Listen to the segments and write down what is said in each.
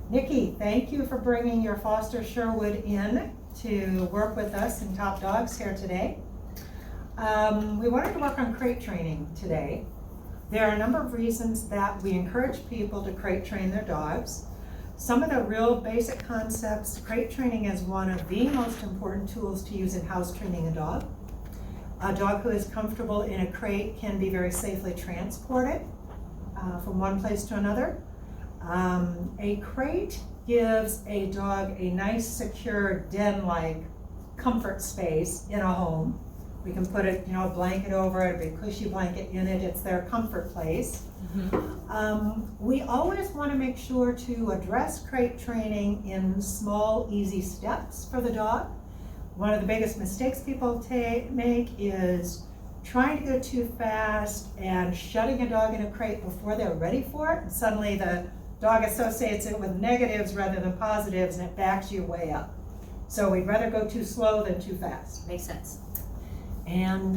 Nikki, thank you for bringing your foster Sherwood in to work with us in Top Dogs here today. We wanted to work on crate training today. There are a number of reasons that we encourage people to crate train their dogs. Some of the real basic concepts, crate training is one of the most important tools to use in house training a dog. A dog who is comfortable in a crate can be very safely transported from one place to another. A crate gives a dog a nice, secure, den-like comfort space in a home. We can put a blanket over it, a big cushy blanket in it. It's their comfort place. We always want to make sure to address crate training in small, easy steps for the dog. One of the biggest mistakes people make is trying to go too fast and shutting a dog in a crate before they're ready for it. And suddenly the dog associates it with negatives rather than positives, and it backs you way up. So we'd rather go too slow than too fast. Makes sense. And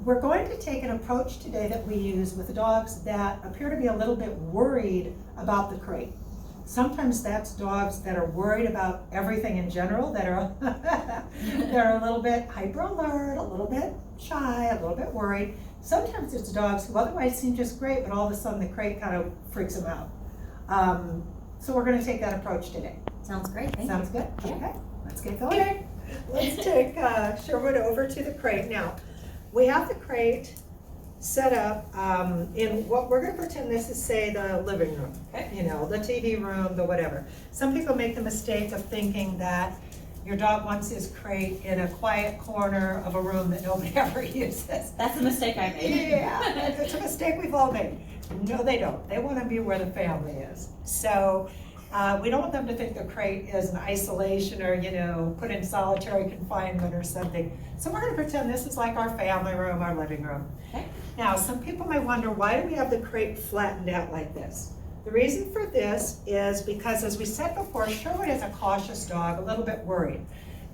we're going to take an approach today that we use with dogs that appear to be a little bit worried about the crate. Sometimes that's dogs that are worried about everything in general, that are they're a little bit hyper alert, a little bit shy, a little bit worried. Sometimes it's dogs who otherwise seem just great, but all of a sudden the crate kind of freaks them out. So we're going to take that approach today. Sounds great. Sounds good? Yeah. Okay, let's get going. Okay. Let's take Sherwood over to the crate. Now, we have the crate set up in what we're going to pretend this is, say, the living room. Okay. The TV room, the whatever. Some people make the mistake of thinking that your dog wants his crate in a quiet corner of a room that nobody ever uses. That's a mistake I made. Yeah, it's a mistake we've all made. No, they don't. They want to be where the family is. So we don't want them to think the crate is an isolation or, put in solitary confinement or something. So we're going to pretend this is like our family room, our living room. Okay. Now, some people might wonder, why do we have the crate flattened out like this? The reason for this is because, as we said before, Sherwood is a cautious dog, a little bit worried.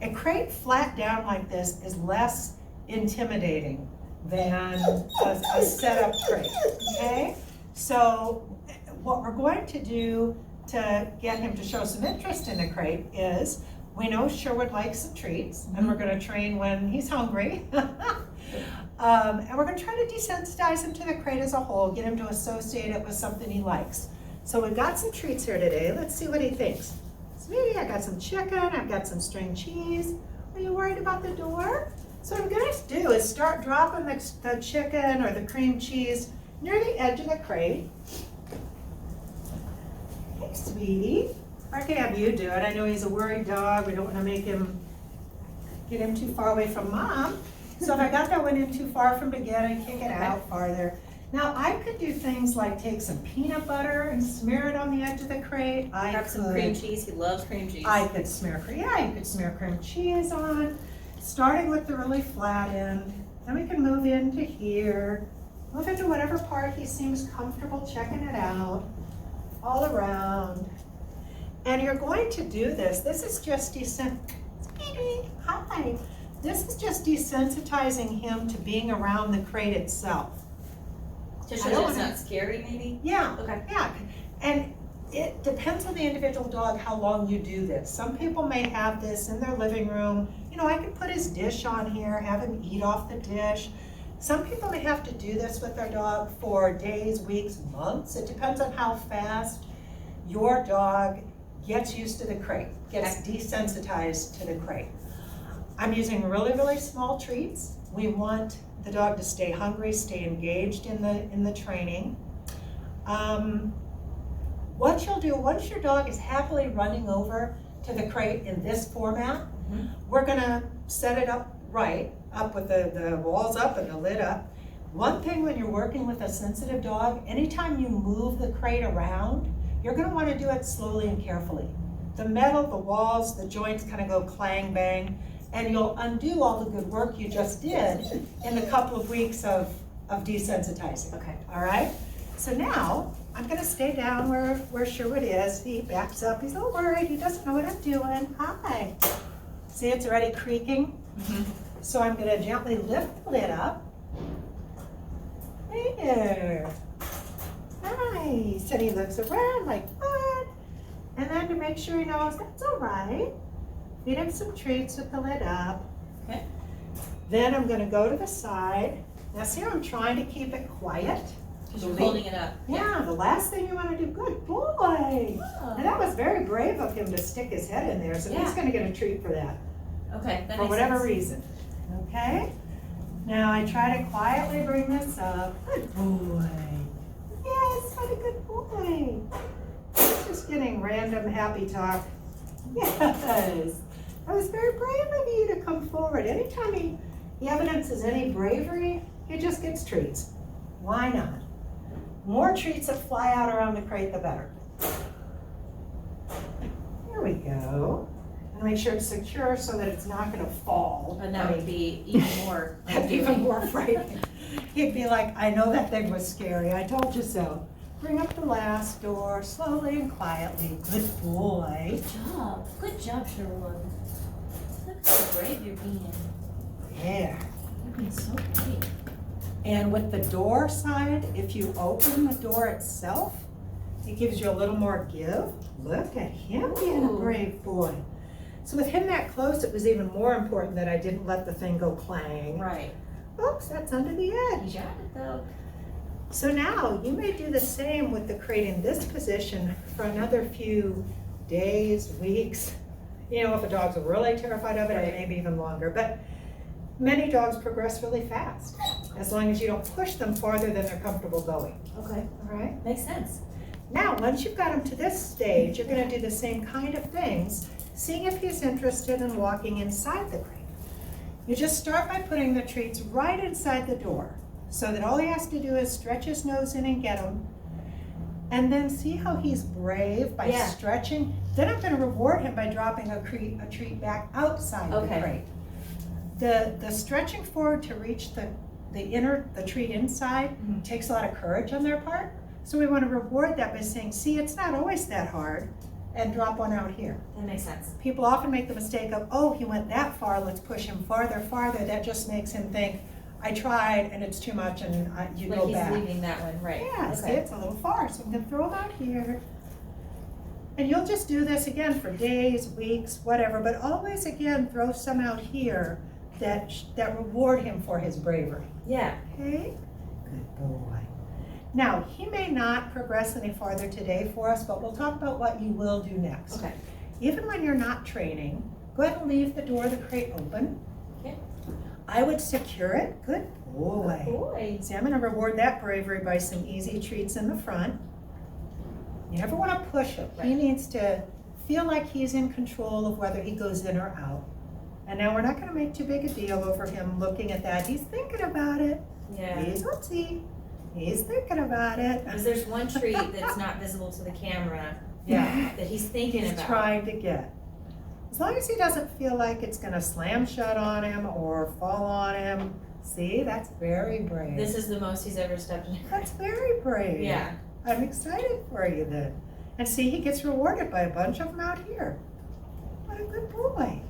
A crate flat down like this is less intimidating than a set-up crate, okay? So what we're going to do to get him to show some interest in the crate is, we know Sherwood likes some treats, and we're going to train when he's hungry. And we're going to try to desensitize him to the crate as a whole, get him to associate it with something he likes. So we've got some treats here today. Let's see what he thinks. Sweetie, I got some chicken, I've got some string cheese. Are you worried about the door? So what I'm going to do is start dropping the chicken or the cream cheese near the edge of the crate. Hey, sweetie. I can have you do it. I know he's a worried dog. We don't want to get him too far away from Mom. So if I got that one in too far from together, kick it out farther. Now I could do things like take some peanut butter and smear it on the edge of the crate. Grab some cream cheese. He loves cream cheese. I could smear you could smear cream cheese on, starting with the really flat end. Then we can move into here, move into whatever part he seems comfortable checking it out, all around. And you're going to do this. This is just Hi. This is just desensitizing him to being around the crate itself. Just so that it's not scary, maybe? Yeah. Okay. Yeah. And it depends on the individual dog how long you do this. Some people may have this in their living room. I could put his dish on here, have him eat off the dish. Some people may have to do this with their dog for days, weeks, months. It depends on how fast your dog gets used to the crate, gets desensitized to the crate. I'm using really, really small treats. We want the dog to stay hungry, stay engaged in the training. What you'll do, once your dog is happily running over to the crate in this format, we're gonna set it up right, up with the walls up and the lid up. One thing when you're working with a sensitive dog, anytime you move the crate around, you're gonna wanna do it slowly and carefully. The metal, the walls, the joints kind of go clang bang, and you'll undo all the good work you just did in a couple of weeks of desensitizing. Okay. All right? So now, I'm gonna stay down where Sherwood is. He backs up, he's a little worried, he doesn't know what I'm doing. Hi. See, it's already creaking. So I'm gonna gently lift the lid up. There. Nice. And he looks around like, what? And then to make sure he knows that's all right, feed him some treats with the lid up. Okay. Then I'm gonna go to the side. Now see how I'm trying to keep it quiet? Because you're holding it up. Yeah, the last thing you wanna do, good boy. Oh. And that was very brave of him to stick his head in there, so he's Yeah. gonna get a treat for that. Okay, that For makes whatever sense. reason, okay? Now I try to quietly bring this up. Good boy. Yes, what a good boy. He's just getting random happy talk. Yes. That was very brave of you to come forward. Anytime he evidences any bravery, he just gets treats. Why not? More treats that fly out around the crate, the better. Here we go. And make sure it's secure so that it's not gonna fall. And that would be even more. That'd be even more frightening. He'd be like, I know that thing was scary, I told you so. Bring up the last door, slowly and quietly. Good boy. Good job, Sherwood. Look how brave you're being. Yeah. You're being so brave. And with the door side, if you open the door itself, it gives you a little more give. Look at him being a Ooh. brave boy. So with him that close, it was even more important that I didn't let the thing go clang. Right. Oops, that's under the edge. You got it though. So now you may do the same with the crate in this position for another few days, weeks. You know, if a dog's really terrified of it, Right. it may be even longer. But many dogs progress really fast, as long as you don't push them farther than they're comfortable going. Okay. All right? Makes sense. Now, once you've got him to this stage, you're gonna do the same kind of things, seeing if he's interested in walking inside the crate. You just start by putting the treats right inside the door, so that all he has to do is stretch his nose in and get them. And then see how he's brave by Yeah. stretching. Then I'm gonna reward him by dropping a treat back outside the Okay. crate. The stretching forward to reach the treat inside Mhm. takes a lot of courage on their part. So we want to reward that by saying, see, it's not always that hard, and drop one out here. That makes sense. People often make the mistake of, oh, he went that far, let's push him farther. That just makes him think, I tried and it's too much and you Like go he's back. leaving that one, right? Yeah, see, Okay. it's a little far, so I'm gonna throw him out here. And you'll just do this again for days, weeks, whatever, but always again, throw some out here that reward him for his bravery. Yeah. Okay? Good boy. Now, he may not progress any farther today for us, but we'll talk about what you will do next. Okay. Even when you're not training, go ahead and leave the door of the crate open. Okay. I would secure it. Good boy. Boy. See, I'm gonna reward that bravery by some easy treats in the front. You never wanna push him. He Right. needs to feel like he's in control of whether he goes in or out. And now we're not gonna make too big a deal over him looking at that. He's thinking about it. Yeah. He's whoopsie. He's thinking about it. Because there's one treat that's not visible to the camera Yeah. that he's thinking He's about. trying to get. As long as he doesn't feel like it's gonna slam shut on him or fall on him. See, that's very brave. This is the most he's ever stepped in. That's very brave. Yeah. I'm excited for you then. And see, he gets rewarded by a bunch of them out here. What a good boy.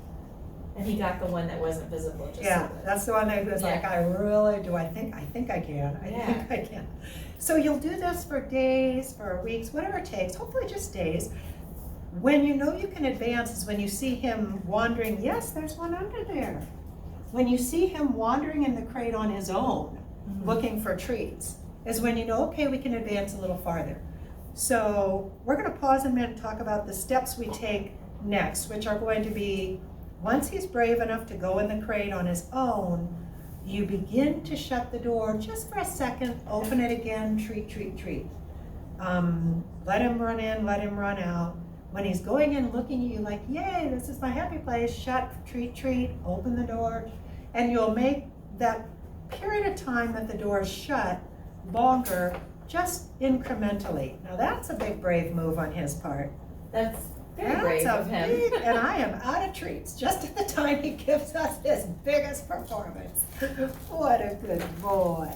And he got the one that wasn't visible. Just Yeah, so that- that's the one that was like, Yeah. I think I can. I Yeah. think I can. So you'll do this for days, for weeks, whatever it takes, hopefully just days. When you know you can advance is when you see him wandering, yes, there's one under there. When you see him wandering in the crate on his own, Mhm. looking for treats, is when you know, okay, we can advance a little farther. So we're gonna pause a minute and talk about the steps we take next, which are going to be, once he's brave enough to go in the crate on his own, you begin to shut the door just for a second, open it again, treat, treat, treat. Let him run in, let him run out. When he's going in looking at you like, yay, this is my happy place, shut, treat, treat, open the door. And you'll make that period of time that the door is shut longer, just incrementally. Now that's a big brave move on his part. That's very brave That's a of him. big, and I am out of treats just at the time he gives us his biggest performance. What a good boy.